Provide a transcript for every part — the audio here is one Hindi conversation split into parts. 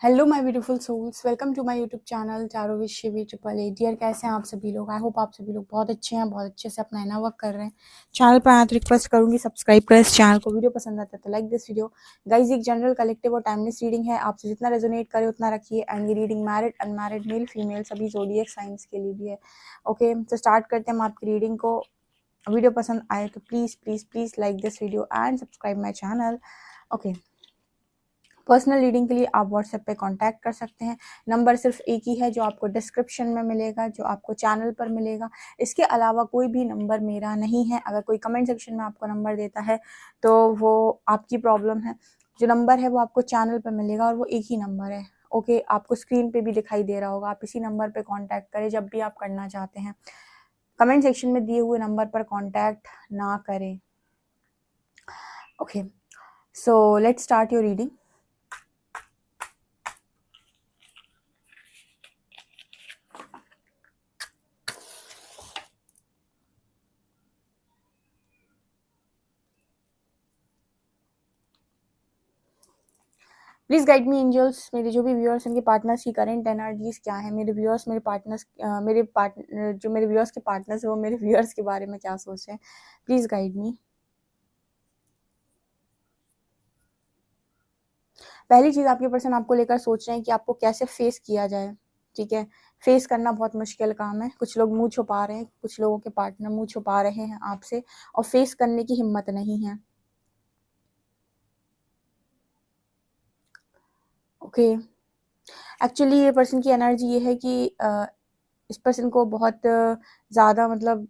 Hello my beautiful souls, welcome to my YouTube channel चारों with Shivi triple A. Dear, कैसे हैं आप सभी लोग? आई होप आप सभी लोग बहुत अच्छे हैं, बहुत अच्छे से अपना इना वर्क कर रहे हैं। चैनल पर आया तो रिक्वेस्ट करूंगी सब्सक्राइब करें इस चैनल को। वीडियो पसंद आता है तो लाइक दिस वीडियो। गाइज, एक जनरल कलेक्टिव और टाइमलेस रीडिंग है, आपसे जितना रेजोनेट करे उतना रखिए। एंड ये reading married unmarried male female सभी ज़ोडिएक साइंस के लिए भी है। ओके, तो स्टार्ट करते हैं हम आपकी रीडिंग को। वीडियो पसंद आए तो please please please like this video and subscribe my channel. Okay, personal reading के लिए आप व्हाट्सएप पे कांटेक्ट कर सकते हैं। नंबर सिर्फ एक ही है जो आपको डिस्क्रिप्शन में मिलेगा, जो आपको चैनल पर मिलेगा। इसके अलावा कोई भी नंबर मेरा नहीं है। अगर कोई कमेंट सेक्शन में आपको नंबर देता है तो वो आपकी प्रॉब्लम है। जो नंबर है वो आपको चैनल पर मिलेगा और वो एक ही नंबर है। ओके, आपको स्क्रीन पे भी दिखाई दे रहा होगा। आप इसी नंबर पे कांटेक्ट करें जब भी आप करना चाहते हैं। कमेंट सेक्शन में दिए हुए नंबर पर कांटेक्ट ना करें। Okay, so let's start your reading. Please guide me angels. मेरे जो भी व्यूअर्स उनके पार्टनर्स की करंट एनर्जीज क्या है? मेरे व्यूअर्स, मेरे पार्टनर्स, जो मेरे व्यूअर्स के पार्टनर्स है वो मेरे व्यूअर्स के बारे में क्या सोच रहे हैं? प्लीज गाइड मी। पहली चीज, आपके पर्सन आपको लेकर सोच रहे हैं कि आपको कैसे फेस किया जाए। ठीक है, फेस करना बहुत मुश्किल काम है। कुछ लोग मुंह छुपा रहे हैं, कुछ लोगों के पार्टनर मुंह छुपा रहे हैं आपसे और फेस करने की हिम्मत नहीं है। ओके, एक्चुअली ये पर्सन की एनर्जी ये है कि इस पर्सन को बहुत ज़्यादा मतलब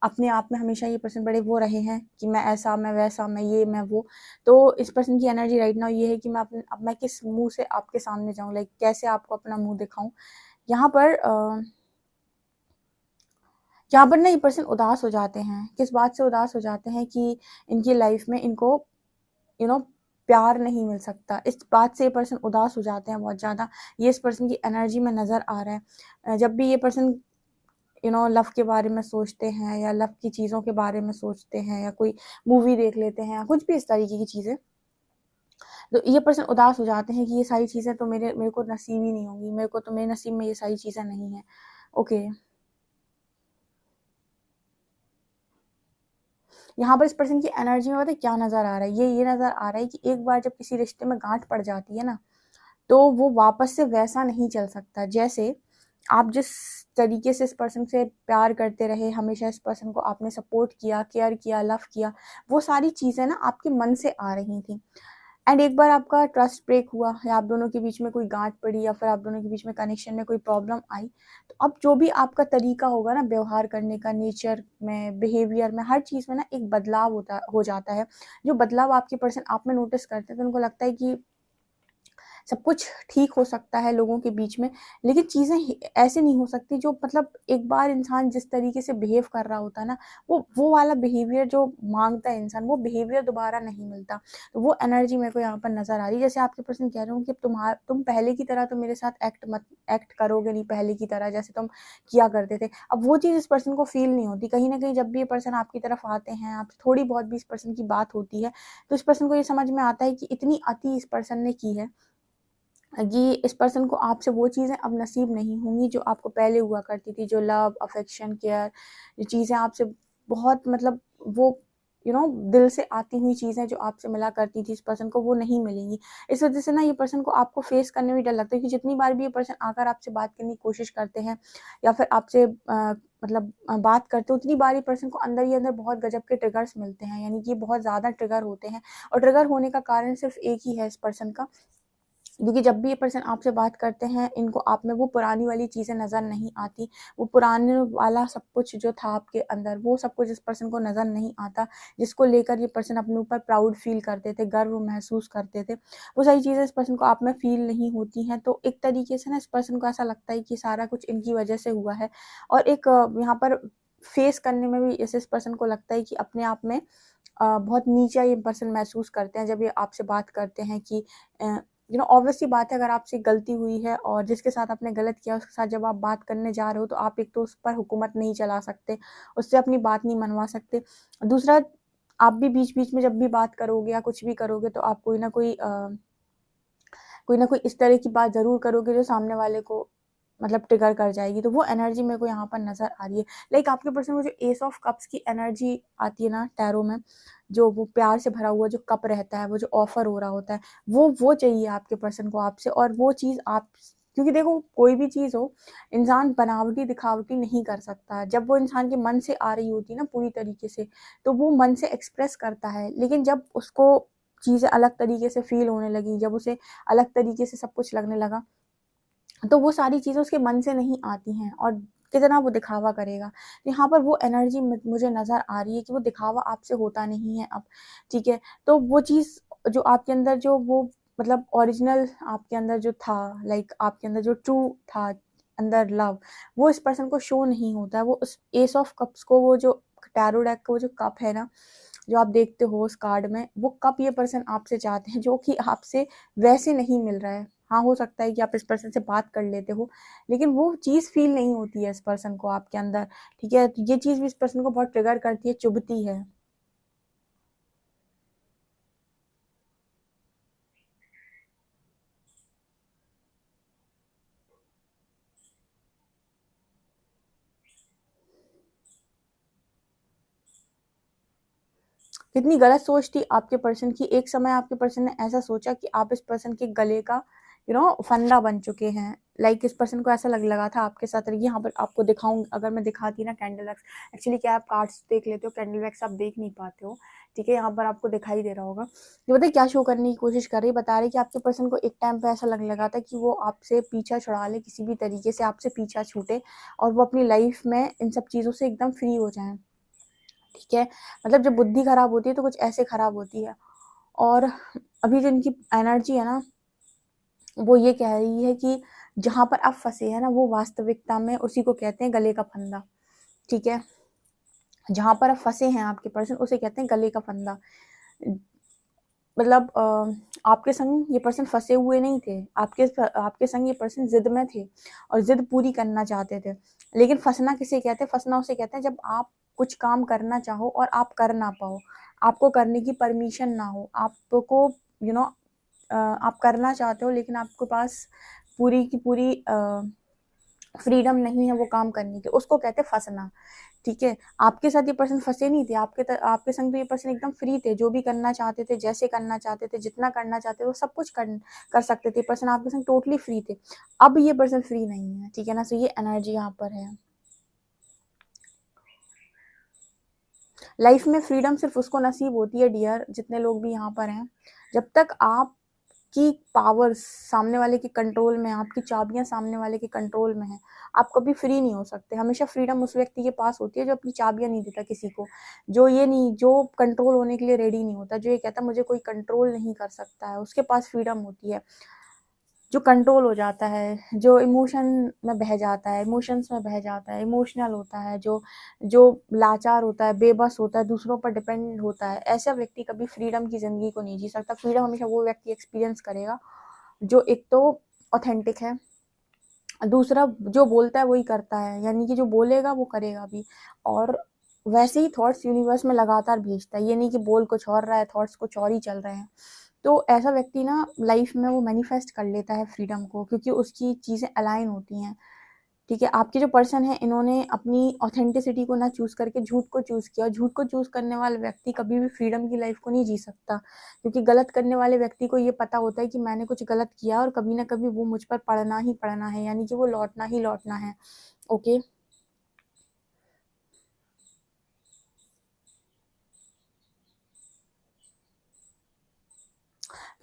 अपने आप में हमेशा ये पर्सन बड़े वो रहे हैं कि मैं ऐसा, मैं वैसा, मैं ये, मैं वो। तो इस पर्सन की एनर्जी राइट नाउ ये है कि मैं किस मुंह से आपके सामने जाऊं, लाइक कैसे आपको अपना मुंह दिखाऊं। यहाँ पर ना ये पर्सन उदास हो जाते हैं। किस बात से उदास हो जाते हैं? कि इनकी लाइफ में इनको प्यार नहीं मिल सकता। इस बात से ये पर्सन उदास हो जाते हैं बहुत ज़्यादा। ये इस पर्सन की एनर्जी में नज़र आ रहा है। जब भी ये पर्सन लव के बारे में सोचते हैं या लव की चीज़ों के बारे में सोचते हैं या कोई मूवी देख लेते हैं या कुछ भी इस तरीके की चीज़ें, तो ये पर्सन उदास हो जाते हैं कि ये सारी चीज़ें तो मेरे को नसीब ही नहीं होंगी, मेरे नसीब में ये सारी चीज़ें नहीं है। ओके, यहाँ पर इस पर्सन की एनर्जी में पता है क्या नज़र आ रहा है? ये नज़र आ रहा है कि एक बार जब किसी रिश्ते में गांठ पड़ जाती है ना, तो वो वापस से वैसा नहीं चल सकता। जैसे आप जिस तरीके से इस पर्सन से प्यार करते रहे, हमेशा इस पर्सन को आपने सपोर्ट किया, केयर किया, लव किया, वो सारी चीज़ें ना आपके मन से आ रही थी। एंड एक बार आपका ट्रस्ट ब्रेक हुआ या आप दोनों के बीच में कोई गांठ पड़ी या फिर आप दोनों के बीच में कनेक्शन में कोई प्रॉब्लम आई, तो अब जो भी आपका तरीका होगा ना व्यवहार करने का, नेचर में, बिहेवियर में, हर चीज़ में ना एक बदलाव हो जाता है। जो बदलाव आपके पर्सन आप में नोटिस करते हैं तो उनको लगता है कि सब कुछ ठीक हो सकता है लोगों के बीच में, लेकिन चीज़ें ऐसे नहीं हो सकती। जो मतलब एक बार इंसान जिस तरीके से बिहेव कर रहा होता है ना, वो वाला बिहेवियर जो मांगता है इंसान, वो बिहेवियर दोबारा नहीं मिलता। तो वो एनर्जी मेरे को यहाँ पर नज़र आ रही है। जैसे आपके पर्सन कह रहे हो कि तुम पहले की तरह तो मेरे साथ एक्ट करोगे नहीं, पहले की तरह जैसे तुम किया करते थे। अब वो चीज़ इस पर्सन को फील नहीं होती। कहीं ना कहीं जब भी ये पर्सन आपकी तरफ आते हैं, आप थोड़ी बहुत भी इस पर्सन की बात होती है, तो इस पर्सन को ये समझ में आता है कि इतनी अति इस पर्सन ने की है कि इस पर्सन को आपसे वो चीज़ें अब नसीब नहीं होंगी जो आपको पहले हुआ करती थी। जो लव, अफेक्शन, केयर, जो चीज़ें आपसे बहुत मतलब वो दिल से आती हुई चीज़ें जो आपसे मिला करती थी, इस पर्सन को वो नहीं मिलेंगी। इस वजह से ना ये पर्सन को आपको फेस करने में डर लगता है कि जितनी बार भी ये पर्सन आकर आपसे बात करने की कोशिश करते हैं या फिर आपसे बात करते हैं, उतनी बार ये पर्सन को अंदर ही अंदर बहुत गजब के ट्रिगर्स मिलते हैं। यानी कि ये बहुत ज़्यादा ट्रिगर होते हैं और ट्रिगर होने का कारण सिर्फ एक ही है इस पर्सन का, क्योंकि जब भी ये पर्सन आपसे बात करते हैं, इनको आप में वो पुरानी वाली चीज़ें नज़र नहीं आती। वो पुराने वाला सब कुछ जो था आपके अंदर, वो सब कुछ इस पर्सन को नज़र नहीं आता, जिसको लेकर ये पर्सन अपने ऊपर प्राउड फील करते थे, गर्व महसूस करते थे। वो सारी चीज़ें इस पर्सन को आप में फील नहीं होती हैं। तो एक तरीके से ना इस पर्सन को ऐसा लगता है कि सारा कुछ इनकी वजह से हुआ है। और एक यहाँ पर फेस करने में भी इस पर्सन को लगता है कि अपने आप में बहुत नीचा ये पर्सन महसूस करते हैं जब ये आपसे बात करते हैं कि ऑब्वियस सी बात है, अगर आपसे गलती हुई है और जिसके साथ आपने गलत किया उसके साथ जब आप बात करने जा रहे हो, तो आप एक तो उस पर हुकूमत नहीं चला सकते, उससे अपनी बात नहीं मनवा सकते। दूसरा, आप भी बीच बीच में जब भी बात करोगे या कुछ भी करोगे तो आप कोई ना कोई कोई ना कोई इस तरह की बात ज़रूर करोगे जो सामने वाले को मतलब ट्रिगर कर जाएगी। तो वो एनर्जी मेरे को यहाँ पर नज़र आ रही है। लाइक आपके पर्सन को जो एस ऑफ कप्स की एनर्जी आती है ना टैरो में, जो वो प्यार से भरा हुआ जो कप रहता है, वो जो ऑफर हो रहा होता है, वो चाहिए आपके पर्सन को आपसे। और वो चीज़ आप, क्योंकि देखो कोई भी चीज़ हो, इंसान बनावटी दिखावटी नहीं कर सकता। जब वो इंसान के मन से आ रही होती है ना पूरी तरीके से, तो वो मन से एक्सप्रेस करता है। लेकिन जब उसको चीज़ें अलग तरीके से फील होने लगी, जब उसे अलग तरीके से सब कुछ लगने लगा, तो वो सारी चीज़ें उसके मन से नहीं आती हैं और कितना वो दिखावा करेगा। यहाँ पर वो एनर्जी मुझे नज़र आ रही है कि वो दिखावा आपसे होता नहीं है अब, ठीक है? तो वो चीज़ जो आपके अंदर जो वो मतलब ओरिजिनल आपके अंदर जो था, लाइक आपके अंदर जो ट्रू था अंदर लव, वो इस पर्सन को शो नहीं होता है। वो उस एस ऑफ कप्स को, वो जो टैरो डेक का वो जो कप है ना, जो आप देखते हो उस कार्ड में, वो कप ये पर्सन आपसे चाहते हैं, जो कि आपसे वैसे नहीं मिल रहा है। हाँ, हो सकता है कि आप इस पर्सन से बात कर लेते हो, लेकिन वो चीज़ फ़ील नहीं होती है इस पर्सन को आपके अंदर, ठीक है? तो ये चीज़ भी इस पर्सन को बहुत ट्रिगर करती है, चुभती है। कितनी गलत सोच थी आपके पर्सन की। एक समय आपके पर्सन ने ऐसा सोचा कि आप इस पर्सन के गले का फंदा बन चुके हैं। लाइक इस पर्सन को ऐसा लगा था आपके साथ रहिए। यहाँ पर आपको दिखाऊँ, अगर मैं दिखाती ना कैंडल वैक्स, एक्चुअली क्या आप कार्ड्स देख लेते हो, कैंडल वैक्स आप देख नहीं पाते हो, ठीक है? यहाँ पर आपको दिखाई दे रहा होगा। ये बताइए क्या शो करने की कोशिश कर रही है, बता रही कि आपके पर्सन को एक टाइम पे ऐसा लगा था कि वो आपसे पीछा छुड़ा ले, किसी भी तरीके से आपसे पीछा छूटे और वो अपनी लाइफ में इन सब चीज़ों से एकदम फ्री हो जाएँ। ठीक है? मतलब जब बुद्धि खराब होती है तो कुछ ऐसे खराब होती है। और अभी जो इनकी एनर्जी है ना, वो ये कह रही है कि जहाँ पर आप फँसे हैं ना, वो वास्तविकता में उसी को कहते हैं गले का फंदा, ठीक है? जहाँ पर आप फँसे हैं आपके पर्सन, उसे कहते हैं गले का फंदा। मतलब आपके संग ये पर्सन फँसे हुए नहीं थे, आपके संग ये पर्सन ज़िद में थे और ज़िद पूरी करना चाहते थे। लेकिन फँसना किसे कहते हैं? फँसना उसे कहते हैं जब आप कुछ काम करना चाहो और आप कर ना पाओ, आपको करने की परमिशन ना हो, आपको यू नो आप करना चाहते हो लेकिन आपके पास पूरी की पूरी फ्रीडम नहीं है वो काम करने की, उसको कहते हैं फँसना, ठीक है? आपके साथ ये पर्सन फँसे नहीं थे, आपके संग तो ये पर्सन एकदम फ्री थे, जो भी करना चाहते थे, जैसे करना चाहते थे, जितना करना चाहते थे, वो सब कुछ कर सकते थे। पर्सन आपके संग टोटली फ्री थे। अब ये पर्सन फ्री नहीं है, ठीक है ना? सो ये एनर्जी यहाँ पर है। लाइफ में फ्रीडम सिर्फ उसको नसीब होती है डियर, जितने लोग भी यहाँ पर हैं, जब तक आपकी पावर्स सामने वाले के कंट्रोल में, आपकी चाबियां सामने वाले के कंट्रोल में है, आप कभी फ्री नहीं हो सकते। हमेशा फ्रीडम उस व्यक्ति के पास होती है जो अपनी चाबियां नहीं देता किसी को, जो कंट्रोल होने के लिए रेडी नहीं होता, जो ये कहता मुझे कोई कंट्रोल नहीं कर सकता है, उसके पास फ्रीडम होती है। जो कंट्रोल हो जाता है, जो इमोशन में बह जाता है, इमोशंस में बह जाता है, इमोशनल होता है, जो जो लाचार होता है, बेबस होता है, दूसरों पर डिपेंड होता है, ऐसा व्यक्ति कभी फ्रीडम की ज़िंदगी को नहीं जी सकता। फ्रीडम हमेशा वो व्यक्ति एक्सपीरियंस करेगा जो एक तो ऑथेंटिक है, दूसरा जो बोलता है वही करता है, यानी कि जो बोलेगा वो करेगा भी। और वैसे ही थॉट्स यूनिवर्स में लगातार भेजता है, ये नहीं कि बोल कुछ और रहा है, थॉट्स कुछ और ही चल रहे हैं। तो ऐसा व्यक्ति ना लाइफ में वो मैनिफेस्ट कर लेता है फ्रीडम को, क्योंकि उसकी चीज़ें अलाइन होती हैं, ठीक है? आपके जो पर्सन है, इन्होंने अपनी ऑथेंटिसिटी को ना चूज़ करके झूठ को चूज़ किया, और झूठ को चूज़ करने वाला व्यक्ति कभी भी फ्रीडम की लाइफ को नहीं जी सकता, क्योंकि गलत करने वाले व्यक्ति को ये पता होता है कि मैंने कुछ गलत किया और कभी ना कभी वो मुझ पर पड़ना ही पड़ना है, यानी कि वो लौटना ही लौटना है। ओके?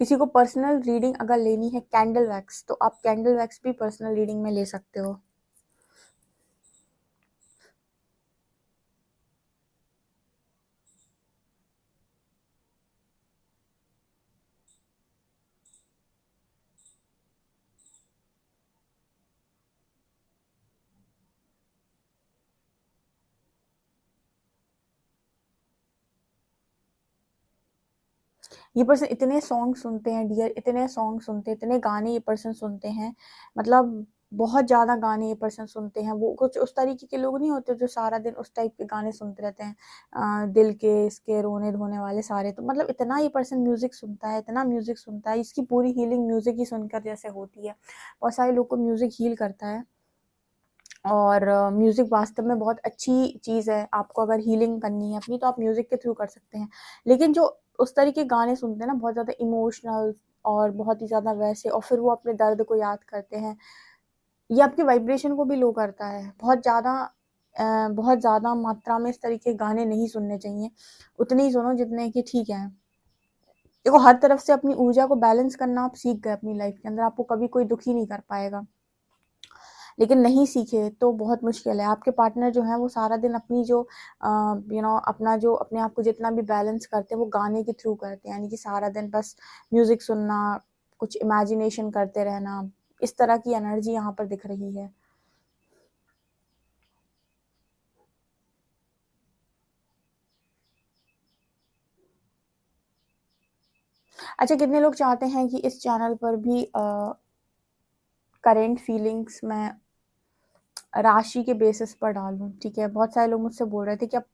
किसी को पर्सनल रीडिंग अगर लेनी है कैंडल वैक्स, तो आप कैंडल वैक्स भी पर्सनल रीडिंग में ले सकते हो। ये पर्सन इतने सॉन्ग सुनते हैं डियर, इतने सॉन्ग सुनते हैं, इतने गाने ये पर्सन सुनते हैं, मतलब बहुत ज़्यादा गाने ये पर्सन सुनते हैं। वो कुछ उस तरीके के लोग नहीं होते जो सारा दिन उस टाइप के गाने सुनते रहते हैं, दिल के, इसके रोने-धोने वाले सारे। तो मतलब इतना ये पर्सन म्यूज़िक सुनता है, इतना म्यूज़िक सुनता है, इसकी पूरी हीलिंग म्यूज़िक ही सुनकर जैसे होती है। बहुत सारे लोग को म्यूज़िक हील करता है और म्यूज़िक वास्तव में बहुत अच्छी चीज़ है। आपको अगर हीलिंग करनी है अपनी तो आप म्यूज़िक के थ्रू कर सकते हैं। लेकिन जो उस तरीके के गाने सुनते हैं ना, बहुत ज़्यादा इमोशनल और बहुत ही ज़्यादा वैसे, और फिर वो अपने दर्द को याद करते हैं, ये आपकी वाइब्रेशन को भी लो करता है। बहुत ज़्यादा मात्रा में इस तरीके के गाने नहीं सुनने चाहिए। उतने ही सुनो जितने कि ठीक है। देखो, हर तरफ से अपनी ऊर्जा को बैलेंस करना आप सीख गए अपनी लाइफ के अंदर, आपको कभी कोई दुखी नहीं कर पाएगा। लेकिन नहीं सीखे तो बहुत मुश्किल है। आपके पार्टनर जो हैं वो सारा दिन अपनी जो अपना जो अपने आप को जितना भी बैलेंस करते हैं वो गाने के थ्रू करते हैं, यानी कि सारा दिन बस म्यूज़िक सुनना, कुछ इमेजिनेशन करते रहना, इस तरह की एनर्जी यहाँ पर दिख रही है। अच्छा, कितने लोग चाहते हैं कि इस चैनल पर भी करेंट फीलिंग्स मैं राशि के बेसिस पर डालूँ, ठीक है? बहुत सारे लोग मुझसे बोल रहे थे कि आप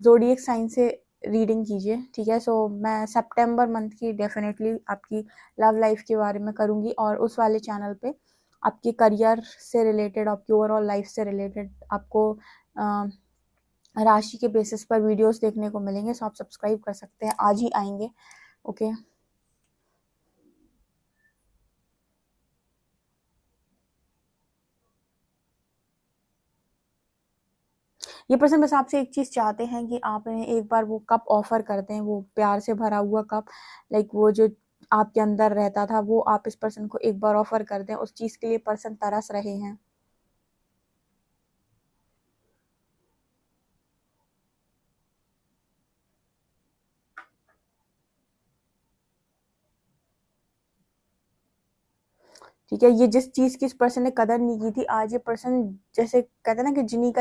ज़ोडिएक साइन से रीडिंग कीजिए, ठीक है? सो मैं सितंबर मंथ की डेफ़िनेटली आपकी लव लाइफ़ के बारे में करूँगी और उस वाले चैनल पे आपके करियर से रिलेटेड, आपकी ओवरऑल लाइफ़ से रिलेटेड आपको अ, राशि के बेसिस पर वीडियोज़ देखने को मिलेंगे। सो आप सब्सक्राइब कर सकते हैं, आज ही आएँगे, ओके? ये पर्सन बस आपसे एक चीज़ चाहते हैं कि आप इन्हें एक बार वो कप ऑफ़र कर दें, वो प्यार से भरा हुआ कप, लाइक वो जो आपके अंदर रहता था, वो आप इस पर्सन को एक बार ऑफ़र कर दें। उस चीज़ के लिए पर्सन तरस रहे हैं। ठीक है? ये जिस चीज़ की इस पर्सन ने कदर नहीं की थी, आज ये पर्सन, जैसे कहते हैं ना कि जिन्नी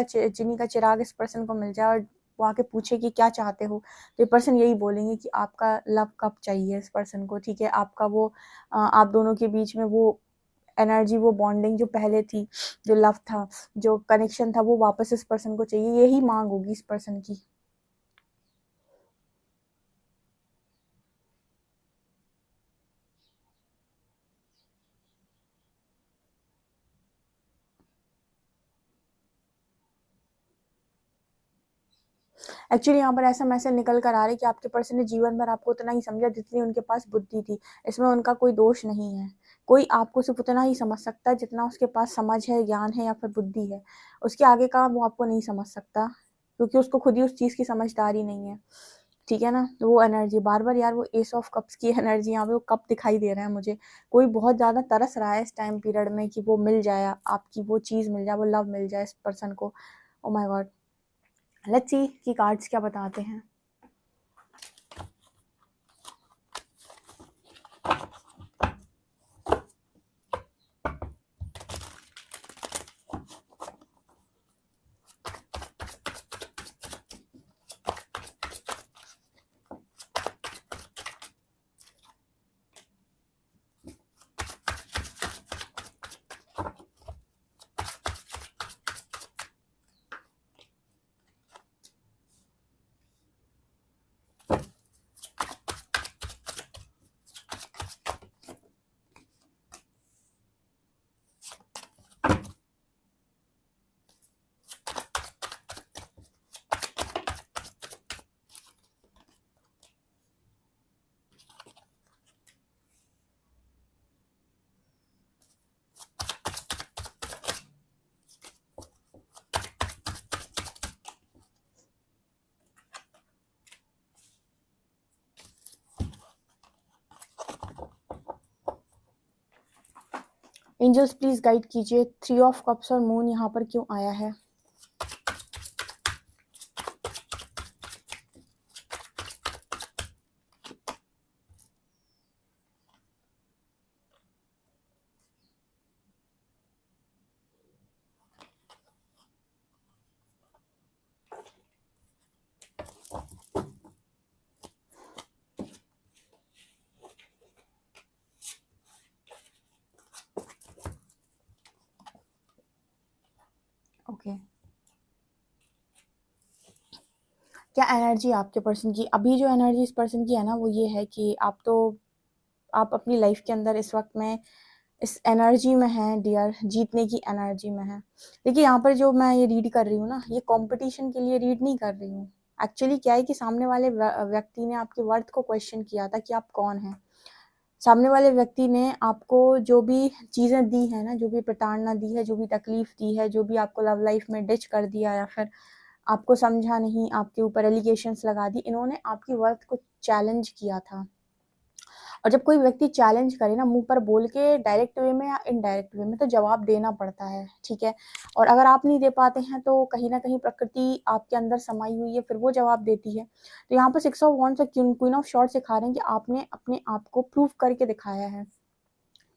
का चिराग इस पर्सन को मिल जाए और वो आके पूछे कि क्या चाहते हो? तो ये पर्सन यही बोलेंगे कि आपका लव कप चाहिए इस पर्सन को, ठीक है? आपका वो आप दोनों के बीच में वो एनर्जी, वो बॉन्डिंग जो पहले थी, जो लव था, जो कनेक्शन था, वो वापस इस पर्सन को चाहिए। यही माँग होगी इस पर्सन की। एक्चुअली यहाँ पर ऐसा मैसेज निकल कर आ रहा है कि आपके पर्सन ने जीवन भर आपको उतना ही समझा जितनी उनके पास बुद्धि थी। इसमें उनका कोई दोष नहीं है। कोई आपको सिर्फ़ उतना ही समझ सकता है जितना उसके पास समझ है, ज्ञान है या फिर बुद्धि है। उसके आगे का वो आपको नहीं समझ सकता, क्योंकि उसको खुद ही उस चीज़ की समझदारी नहीं है। ठीक है ना? तो वो एनर्जी बार-बार, यार वो एस ऑफ कप्स की एनर्जी यहाँ पे वो कप दिखाई दे रहा है मुझे। कोई बहुत ज़्यादा तरस रहा है इस टाइम पीरियड में कि वो मिल जाए, आपकी वो चीज़ मिल जाए, वो लव मिल जाए इस पर्सन को। Oh my God! Let's see कि कार्ड्स क्या बताते हैं। एंजल्स प्लीज गाइड कीजिए, थ्री ऑफ कप्स और मून यहाँ पर क्यों आया है? ओके, क्या एनर्जी आपके पर्सन की, अभी जो एनर्जी इस पर्सन की है ना वो ये है कि आप अपनी लाइफ के अंदर इस वक्त में इस एनर्जी में हैं डियर, जीतने की एनर्जी में है। देखिए यहाँ पर जो मैं ये रीड कर रही हूँ ना, ये कंपटीशन के लिए रीड नहीं कर रही हूँ। एक्चुअली क्या है कि सामने वाले व्यक्ति ने आपके वर्थ को क्वेश्चन किया था कि आप कौन हैं। सामने वाले व्यक्ति ने आपको जो भी चीज़ें दी है ना, जो भी प्रताड़ना दी है, जो भी तकलीफ दी है, जो भी आपको लव लाइफ में डिच कर दिया या फिर आपको समझा नहीं, आपके ऊपर एलिगेशंस लगा दी, इन्होंने आपकी वर्थ को चैलेंज किया था। और जब कोई व्यक्ति चैलेंज करे ना, मुंह पर बोल के, डायरेक्ट वे में या इनडायरेक्ट वे में, तो जवाब देना पड़ता है, ठीक है। और अगर आप नहीं दे पाते हैं तो कहीं ना कहीं प्रकृति आपके अंदर समाई हुई है, फिर वो जवाब देती है। तो यहाँ पर 6 ऑफ वॉन्ड्स और क्वीन ऑफ शॉर्ट्स सिखा रहे हैं कि आपने अपने आप को प्रूव करके दिखाया है।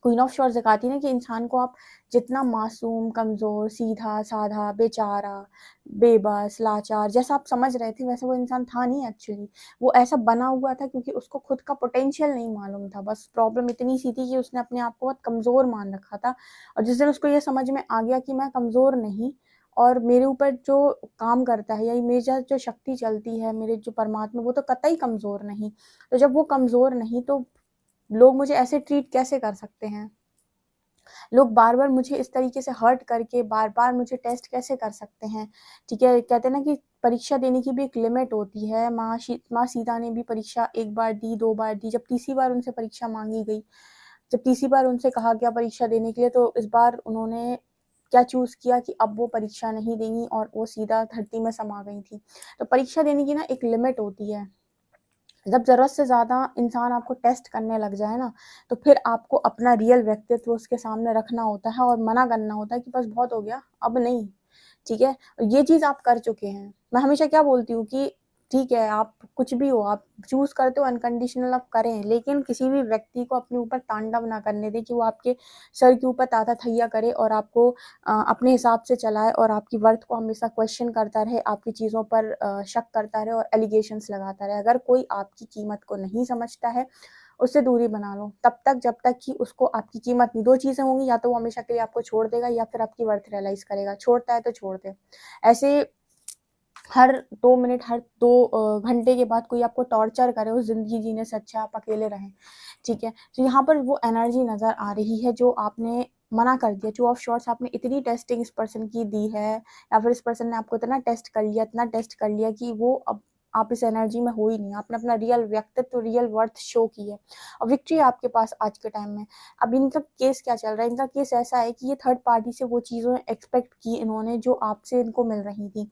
क्वीन ऑफ शॉर्ट्स दिखाती है ना कि इंसान को आप जितना मासूम, कमज़ोर, सीधा साधा, बेचारा, बेबस, लाचार जैसा आप समझ रहे थे, वैसे वो इंसान था नहीं एक्चुअली। वो ऐसा बना हुआ था क्योंकि उसको खुद का पोटेंशियल नहीं मालूम था। बस प्रॉब्लम इतनी सी थी कि उसने अपने आप को बहुत कमज़ोर मान रखा था। और जिस दिन उसको ये समझ में आ गया कि मैं कमज़ोर नहीं, और मेरे ऊपर जो काम करता है या मेरी जो शक्ति चलती है, मेरे जो परमात्मा, वो तो कतई कमज़ोर नहीं। तो जब वो कमज़ोर नहीं तो लोग मुझे ऐसे ट्रीट कैसे कर सकते हैं? लोग बार-बार मुझे इस तरीके से हर्ट करके बार-बार मुझे टेस्ट कैसे कर सकते हैं? ठीक है, कहते हैं ना कि परीक्षा देने की भी एक लिमिट होती है। माँ सीता ने भी परीक्षा 1 बार दी, 2 बार दी, जब तीसरी बार उनसे परीक्षा माँगी गई, जब तीसरी बार उनसे कहा गया परीक्षा देने के लिए, तो इस बार उन्होंने क्या चूज़ किया कि अब वो परीक्षा नहीं देंगी और वो सीधा धरती में समा गई थी। तो परीक्षा देने की ना एक लिमिट होती है। जब ज़रूरत से ज़्यादा इंसान आपको टेस्ट करने लग जाए ना, तो फिर आपको अपना रियल व्यक्तित्व उसके सामने रखना होता है और मना करना होता है कि बस बहुत हो गया, अब नहीं, ठीक है? ये चीज़ आप कर चुके हैं। मैं हमेशा क्या बोलती हूँ कि ठीक है, आप कुछ भी हो, आप चूज़ करते हो अनकंडीशनल लव करें, लेकिन किसी भी व्यक्ति को अपने ऊपर तांडव ना करने दें कि वो आपके सर के ऊपर ताता-थैया करे और आपको अपने हिसाब से चलाए और आपकी वर्थ को हमेशा क्वेश्चन करता रहे, आपकी चीज़ों पर शक करता रहे और एलिगेशंस लगाता रहे। अगर कोई आपकी कीमत को नहीं समझता है, उससे दूरी बना लो, तब तक जब तक कि उसको आपकी कीमत नहीं, 2 चीज़ें होंगी, या तो वो हमेशा के लिए आपको छोड़ देगा या फिर आपकी वर्थ रियलाइज़ करेगा। छोड़ता है तो छोड़ दे। ऐसे हर 2 मिनट, हर 2 घंटे के बाद कोई आपको टॉर्चर करे, उस ज़िंदगी जीने से अच्छा आप अकेले रहें, ठीक है? तो यहाँ पर वो एनर्जी नज़र आ रही है जो आपने मना कर दिया। 2 ऑफ शॉर्ट्स, आपने इतनी टेस्टिंग इस पर्सन की दी है, या फिर इस पर्सन ने आपको इतना टेस्ट कर लिया, इतना टेस्ट कर लिया कि वो अब आप इस एनर्जी में हो ही नहीं। आपने अपना रियल व्यक्तित्व, रियल वर्थ शो की है और विक्ट्री है आपके पास आज के टाइम में। अब इनका केस क्या चल रहा है? इनका केस ऐसा है कि ये थर्ड पार्टी से वो चीज़ें एक्सपेक्ट की इन्होंने जो आपसे इनको मिल रही थी।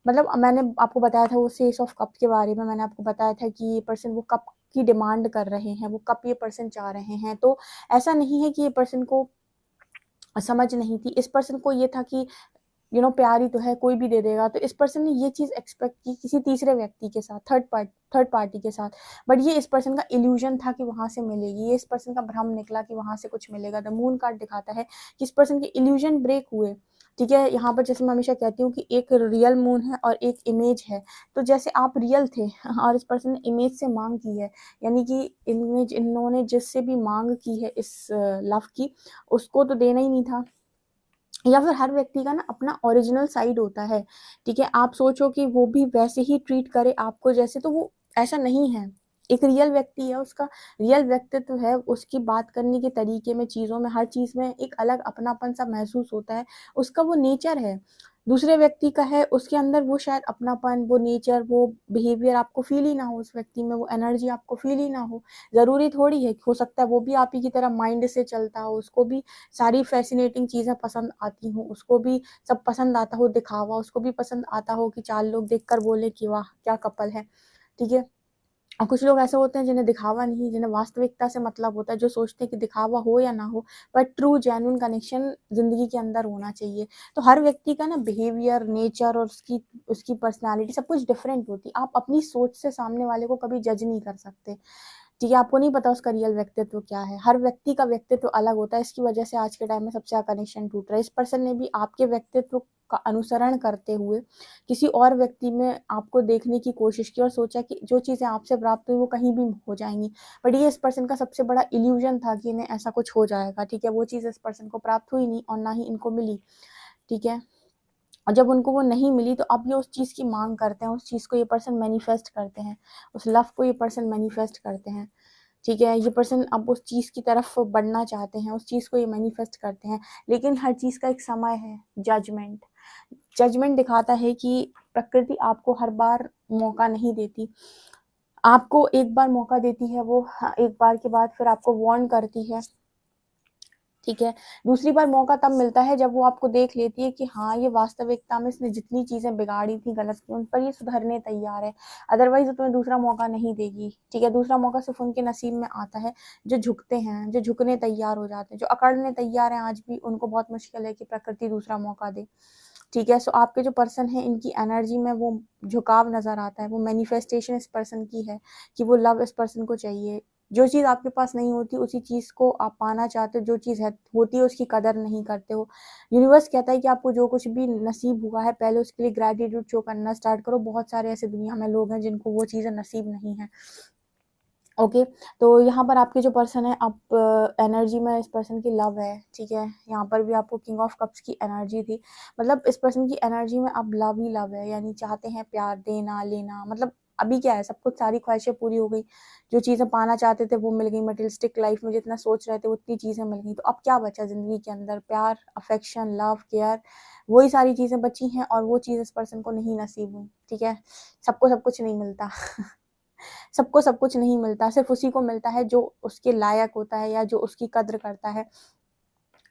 मतलब मैंने आपको बताया था वो एस ऑफ कप के बारे में, मैंने आपको बताया था कि ये पर्सन वो कप की डिमांड कर रहे हैं, वो कप ये पर्सन चाह रहे हैं। तो ऐसा नहीं है कि ये पर्सन को समझ नहीं थी, इस पर्सन को ये था कि प्यार ही तो है, कोई भी दे देगा। तो इस पर्सन ने ये चीज़ एक्सपेक्ट की किसी तीसरे व्यक्ति के साथ, थर्ड पार्टी के साथ। बट ये इस पर्सन का इल्यूजन था कि वहाँ से मिलेगी, ये इस पर्सन का भ्रम निकला कि वहाँ से कुछ मिलेगा। द मून कार्ड दिखाता है कि इस पर्सन के इल्यूजन ब्रेक हुए, ठीक है। यहाँ पर जैसे मैं हमेशा कहती हूँ कि एक रियल मून है और एक इमेज है। तो जैसे आप रियल थे और इस पर्सन ने इमेज से मांग की है, यानी कि इमेज इन्होंने जिससे भी मांग की है इस लव की, उसको तो देना ही नहीं था। या फिर हर व्यक्ति का ना अपना ओरिजिनल साइड होता है, ठीक है। आप सोचो कि वो भी वैसे ही ट्रीट करे आपको जैसे, तो वो ऐसा नहीं है। एक रियल व्यक्ति है, उसका रियल व्यक्तित्व है, उसकी बात करने के तरीके में, चीज़ों में, हर चीज़ में एक अलग अपनापन सा महसूस होता है। उसका वो नेचर है। दूसरे व्यक्ति का है, उसके अंदर वो शायद अपनापन, वो नेचर, वो बिहेवियर आपको फ़ील ही ना हो, उस व्यक्ति में वो एनर्जी आपको फ़ील ही ना हो। ज़रूरी थोड़ी है, हो सकता है वो भी आप ही की तरह माइंड से चलता हो, उसको भी सारी फ़ैसिनेटिंग चीज़ें पसंद आती हों, उसको भी सब पसंद आता हो दिखावा, उसको भी पसंद आता हो कि 4 लोग देखकर बोले कि वाह! क्या कपल है, ठीक है? और कुछ लोग ऐसे होते हैं जिन्हें दिखावा नहीं, जिन्हें वास्तविकता से मतलब होता है, जो सोचते हैं कि दिखावा हो या ना हो, पर ट्रू जेन्युइन कनेक्शन ज़िंदगी के अंदर होना चाहिए। तो हर व्यक्ति का ना बिहेवियर, नेचर और उसकी उसकी पर्सनैलिटी सब कुछ डिफरेंट होती है। आप अपनी सोच से सामने वाले को कभी जज नहीं कर सकते। ठीक है, आपको नहीं पता उसका रियल व्यक्तित्व क्या है। हर व्यक्ति का व्यक्तित्व अलग होता है, इसकी वजह से आज के टाइम में सबसे ज़्यादा कनेक्शन टूट रहा है। इस पर्सन ने भी आपके व्यक्तित्व का अनुसरण करते हुए किसी और व्यक्ति में आपको देखने की कोशिश की और सोचा कि जो चीज़ें आपसे प्राप्त हुई वो कहीं भी हो जाएँगी। बट ये इस पर्सन का सबसे बड़ा इल्यूज़न था कि इन्हें ऐसा कुछ हो जाएगा, ठीक है। वो चीज़ इस पर्सन को प्राप्त हुई नहीं और ना ही इनको मिली, ठीक है। और जब उनको वो नहीं मिली तो अब ये उस चीज़ की मांग करते हैं, उस चीज़ को ये पर्सन मैनिफेस्ट करते हैं, उस लव को ये पर्सन मैनिफेस्ट करते हैं। ठीक है, ये पर्सन अब उस चीज़ की तरफ बढ़ना चाहते हैं, उस चीज़ को ये मैनिफेस्ट करते हैं, लेकिन हर चीज़ का एक समय है। जजमेंट जजमेंट दिखाता है कि प्रकृति आपको हर बार मौका नहीं देती, आपको एक बार मौका देती है वो, एक बार के बाद फिर आपको वार्न करती है। ठीक है, दूसरी बार मौका तब मिलता है जब वो आपको देख लेती है कि हाँ, ये वास्तविकता में इसने जितनी चीज़ें बिगाड़ी थी, गलत की, उन पर ये सुधरने तैयार है। अदरवाइज़ वो तुम्हें दूसरा मौका नहीं देगी। ठीक है, दूसरा मौका सिर्फ़ उनके नसीब में आता है जो झुकते हैं, जो झुकने तैयार हो जाते हैं, जो अकड़ने तैयार हैं आज भी, उनको बहुत मुश्किल है कि प्रकृति दूसरा मौका दे। ठीक है, सो आपके जो पर्सन हैं, इनकी एनर्जी में वो झुकाव नज़र आता है, वो मैनिफेस्टेशन इस पर्सन की है कि वो लव इस पर्सन को चाहिए। जो चीज़ आपके पास नहीं होती, उसी चीज़ को आप पाना चाहते हो, जो चीज़ है होती है उसकी कदर नहीं करते हो। यूनिवर्स कहता है कि आपको जो कुछ भी नसीब हुआ है, पहले उसके लिए ग्रैटिट्यूड शो करना स्टार्ट करो। बहुत सारे ऐसे दुनिया में लोग हैं जिनको वो चीज़ें नसीब नहीं है। ओके, तो यहाँ पर आपके जो पर्सन है, आप एनर्जी में इस पर्सन की लव है। ठीक है, यहाँ पर भी आपको किंग ऑफ कप्स की एनर्जी थी, मतलब इस पर्सन की एनर्जी में अब लव ही लव है, यानी चाहते हैं प्यार, देना लेना। मतलब अभी क्या है, सब कुछ, सारी ख्वाहिशें पूरी हो गई, जो चीज़ें पाना चाहते थे वो मिल गई, मटेरियलिस्टिक लाइफ में जितना सोच रहे थे उतनी चीज़ें मिल गई, तो अब क्या बचा ज़िंदगी के अंदर? प्यार, अफेक्शन, लव, केयर, वही सारी चीज़ें बची हैं, और वो चीज़ इस पर्सन को नहीं नसीब हुई। ठीक है, सबको सब कुछ नहीं मिलता सबको सब कुछ नहीं मिलता, सिर्फ उसी को मिलता है जो उसके लायक होता है या जो उसकी कद्र करता है।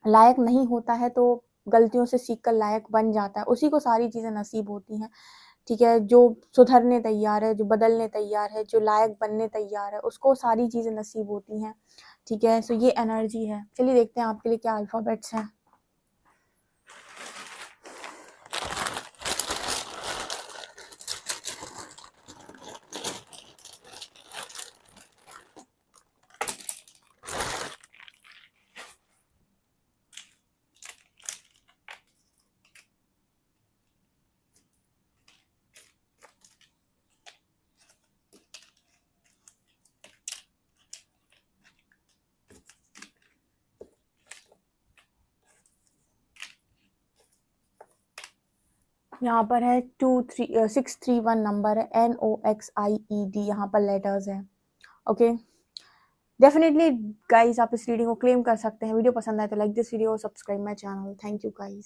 लायक नहीं होता है तो गलतियों से सीख कर लायक बन जाता है, उसी को सारी चीज़ें नसीब होती हैं। ठीक है, जो सुधरने तैयार है, जो बदलने तैयार है, जो लायक बनने तैयार है, उसको सारी चीज़ें नसीब होती हैं। ठीक है, सो ये एनर्जी है। चलिए देखते हैं आपके लिए क्या अल्फ़ाबेट्स हैं। यहाँ पर है 631 नंबर है, NOXIED, यहाँ पर लेटर्स हैं। ओके, डेफिनेटली गाइज आप इस रीडिंग को क्लेम कर सकते हैं। वीडियो पसंद आए तो like this video, subscribe my channel. Thank you guys.